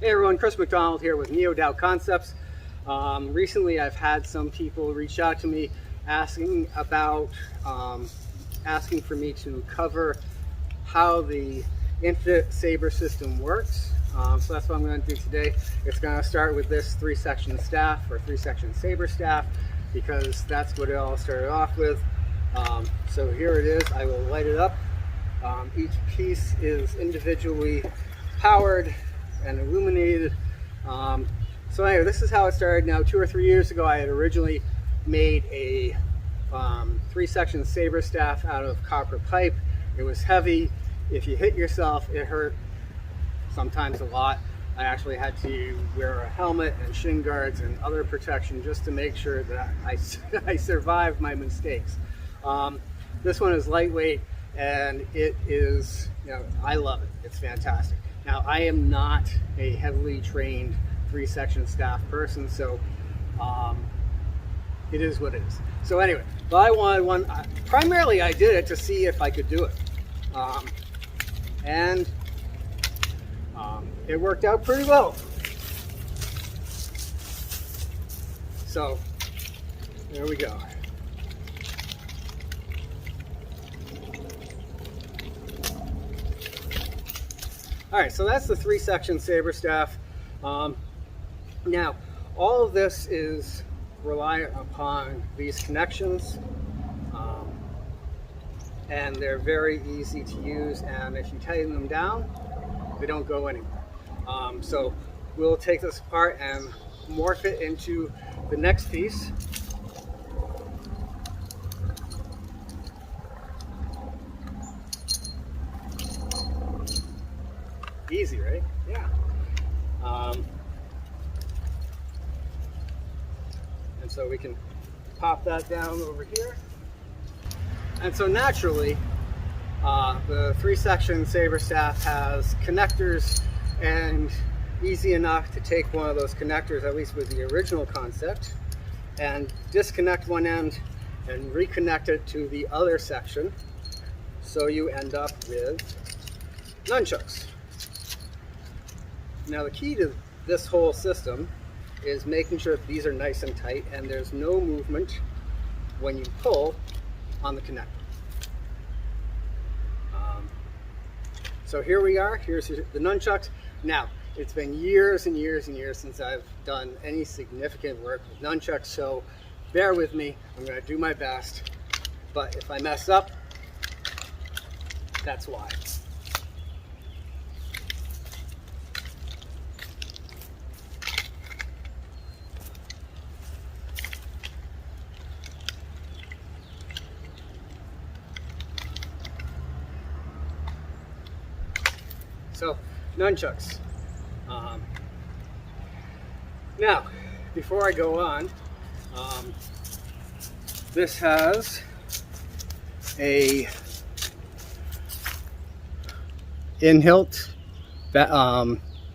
Hey everyone, Chris McDonald here with NeoDow Concepts. Recently I've had some people reach out to me asking for me to cover how the Infinite Saber system works. So that's what I'm going to do today. It's going to start with this 3-section staff or 3-section Saber staff because that's what it all started off with. So here it is. I will light it up. Each piece is individually powered and illuminated. So anyway, this is how it started. Now 2 or 3 years ago I had originally made a 3-section Saber staff out of copper pipe. It was heavy. If you hit yourself, it hurt, sometimes a lot. I actually had to wear a helmet and shin guards and other protection just to make sure that I survived my mistakes. This one is lightweight and it is, I love it. It's fantastic. Now, I am not a heavily trained 3-section staff person, so it is what it is. So anyway, but I wanted one. Primarily, I did it to see if I could do it, and it worked out pretty well. So there we go. All right, so that's the 3-section Saber staff. Now, all of this is reliant upon these connections, and they're very easy to use, and if you tighten them down, they don't go anywhere. So we'll take this apart and morph it into the next piece. Easy, right? Yeah. And so we can pop that down over here. And so naturally, the 3-section Saber staff has connectors, and easy enough to take one of those connectors, at least with the original concept, and disconnect one end and reconnect it to the other section. So you end up with nunchucks. Now the key to this whole system is making sure that these are nice and tight and there's no movement when you pull on the connector. So here we are, here's the nunchucks. Now, it's been years and years and years since I've done any significant work with nunchucks, so bear with me, I'm going to do my best, but if I mess up, that's why. So, nunchucks. Now, before I go on, this has a in-hilt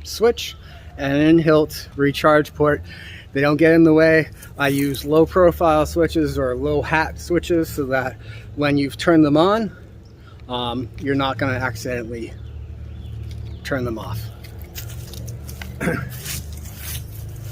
switch and an in-hilt recharge port. They don't get in the way. I use low profile switches or low hat switches so that when you've turned them on, you're not going to accidentally turn them off.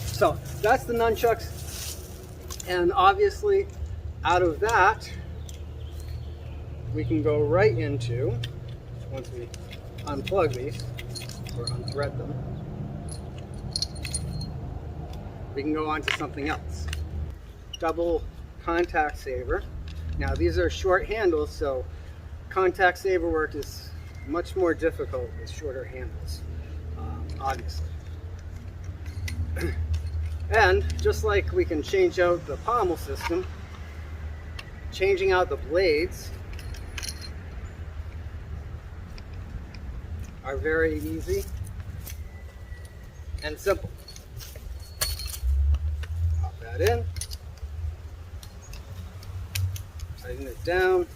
So that's the nunchucks, and obviously out of that we can go right into, once we unplug these or unthread them, we can go on to something else. Double contact saber. Now these are short handles, so contact saber work is much more difficult with shorter handles, obviously. And just like we can change out the pommel system, changing out the blades are very easy and simple. Pop that in, tighten it down.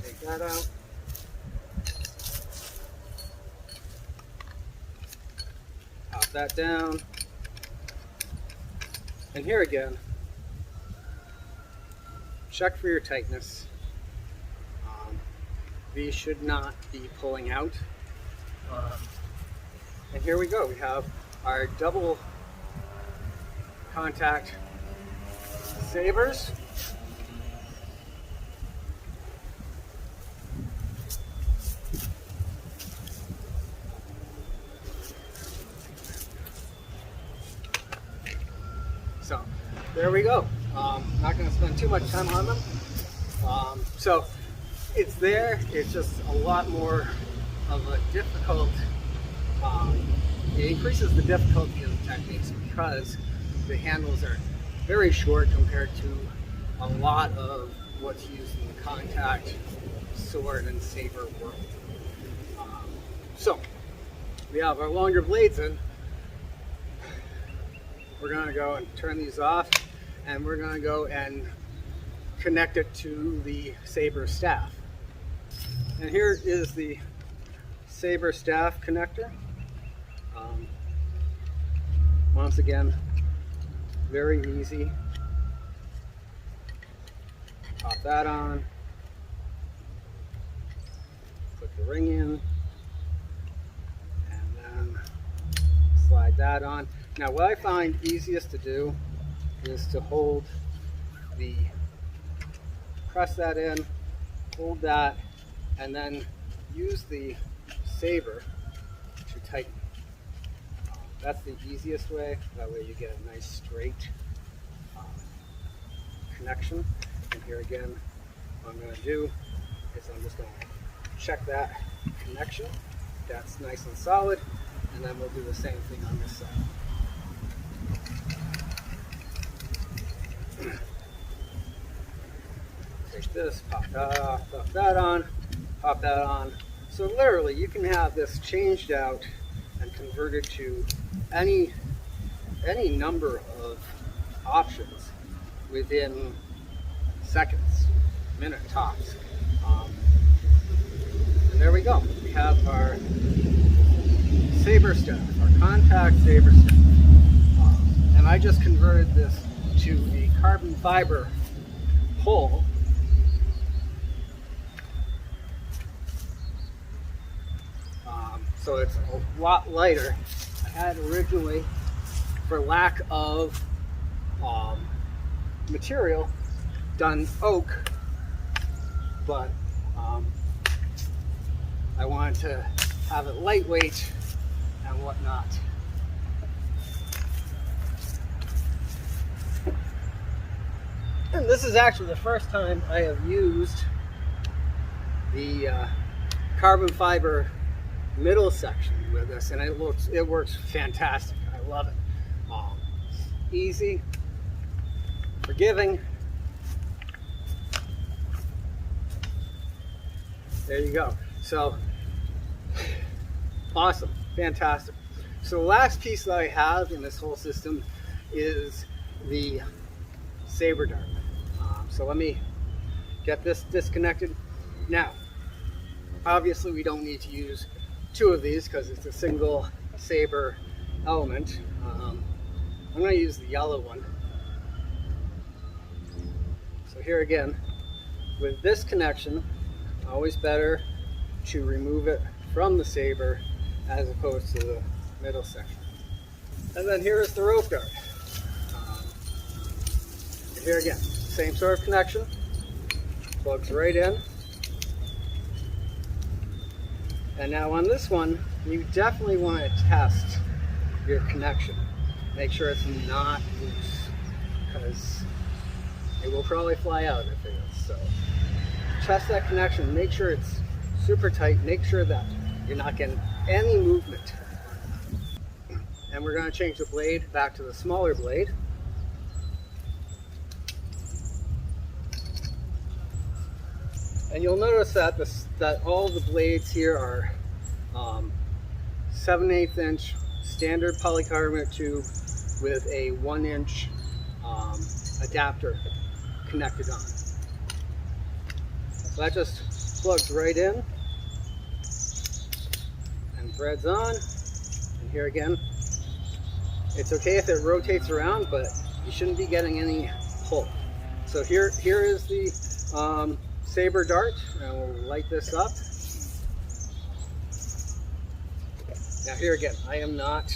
Take that out. Pop that down. And here again, check for your tightness. these should not be pulling out. And here we go. We have our double contact sabers. So there we go. Not going to spend too much time on them. So it's there. It's just a lot more of a difficult. It increases the difficulty of the techniques because the handles are very short compared to a lot of what's used in the contact sword and saber world. So we have our longer blades in. We're going to go and turn these off, and we're going to go and connect it to the saber staff. And here is the saber staff connector. Once again, very easy. Pop that on, put the ring in, and then slide that on. Now what I find easiest to do is to press that in, hold that, and then use the saber to tighten. That's the easiest way. That way you get a nice straight connection. And here again, what I'm going to do is I'm just going to check that connection. That's nice and solid. And then we'll do the same thing on this side. Take this, pop that off, pop that on, pop that on. So literally you can have this changed out and converted to any number of options within seconds, minute tops. And there we go. We have our saber staff, our contact saber staff. And I just converted this to a carbon fiber pull. So it's a lot lighter. I had originally, for lack of material, done oak, but I wanted to have it lightweight and whatnot. And this is actually the first time I have used the carbon fiber middle section with this, and it works fantastic. I love it. Easy, forgiving. There you go. So awesome, fantastic. So the last piece that I have in this whole system is the saber dart. So let me get this disconnected. Now, obviously we don't need to use two of these because it's a single saber element. I'm going to use the yellow one. So here again, with this connection, always better to remove it from the saber as opposed to the middle section. And then here is the rope dart. And here again, same sort of connection, plugs right in. And now on this one, you definitely want to test your connection. Make sure it's not loose, because it will probably fly out if it is. So test that connection, make sure it's super tight, make sure that you're not getting any movement. And we're going to change the blade back to the smaller blade. And you'll notice that all the blades here are 7/8 inch standard polycarbonate tube with a 1 inch adapter connected on. So that just plugs right in and threads on. And here again, it's okay if it rotates around, but you shouldn't be getting any pull. So here is the Saber dart, and we'll light this up. Now here again, I am not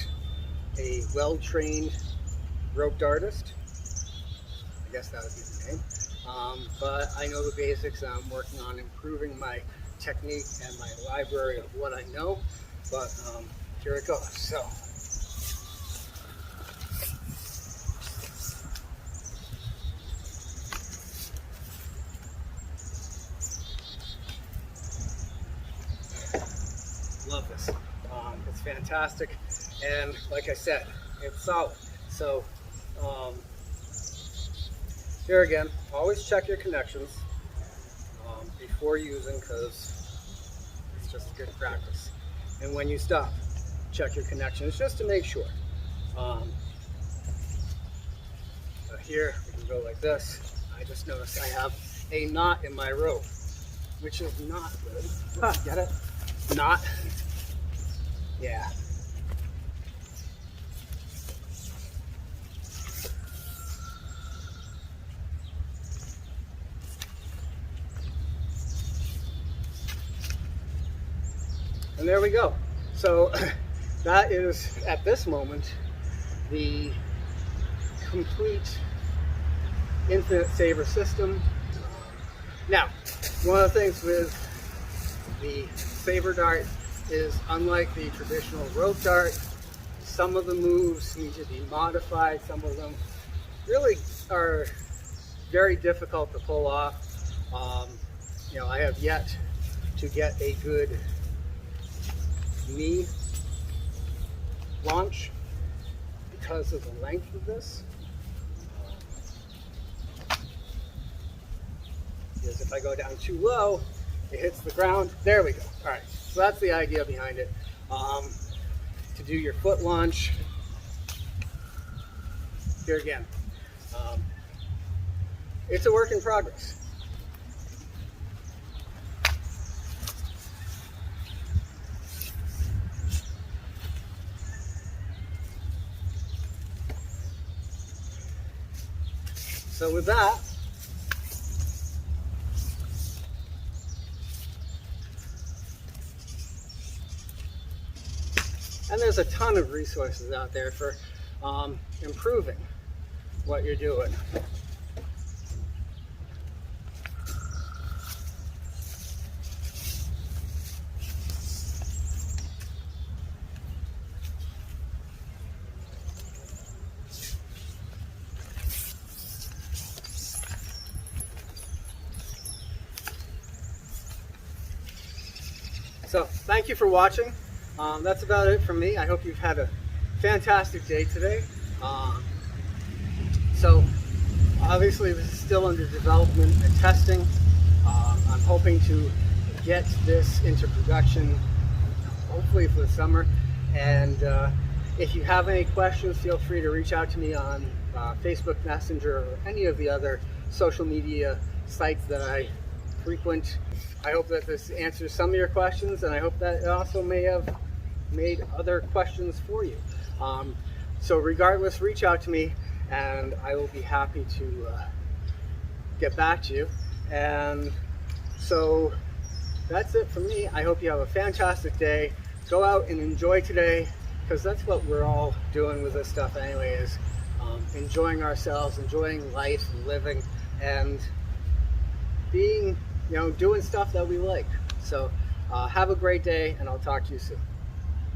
a well-trained rope dartist. I guess that would be the name. But I know the basics, and I'm working on improving my technique and my library of what I know. But here it goes. So, love this. It's fantastic, and like I said, it's solid. So here again, always check your connections before using, because it's just good practice. And when you stop, check your connections just to make sure. Here we can go like this. I just noticed I have a knot in my rope, which is not good. Get it? Knot. Yeah. And there we go. So that is, at this moment, the complete infinite Saber system. Now, one of the things with the Saber dart is, unlike the traditional rope dart, some of the moves need to be modified. Some of them really are very difficult to pull off. You know, I have yet to get a good knee launch because of the length of this. Because if I go down too low, it hits the ground. There we go. All right, so that's the idea behind it. To do your foot launch, here again, it's a work in progress. So with that, and there's a ton of resources out there for improving what you're doing. So thank you for watching. That's about it from me. I hope you've had a fantastic day today. So obviously this is still under development and testing. I'm hoping to get this into production hopefully for the summer. And if you have any questions, feel free to reach out to me on Facebook Messenger or any of the other social media sites that I frequent. I hope that this answers some of your questions, and I hope that it also may have made other questions for you. So regardless, reach out to me and I will be happy to get back to you. And so that's it from me. I hope you have a fantastic day. Go out and enjoy today, because that's what we're all doing with this stuff anyway, is enjoying ourselves, enjoying life and living, and being, doing stuff that we like. So have a great day, and I'll talk to you soon.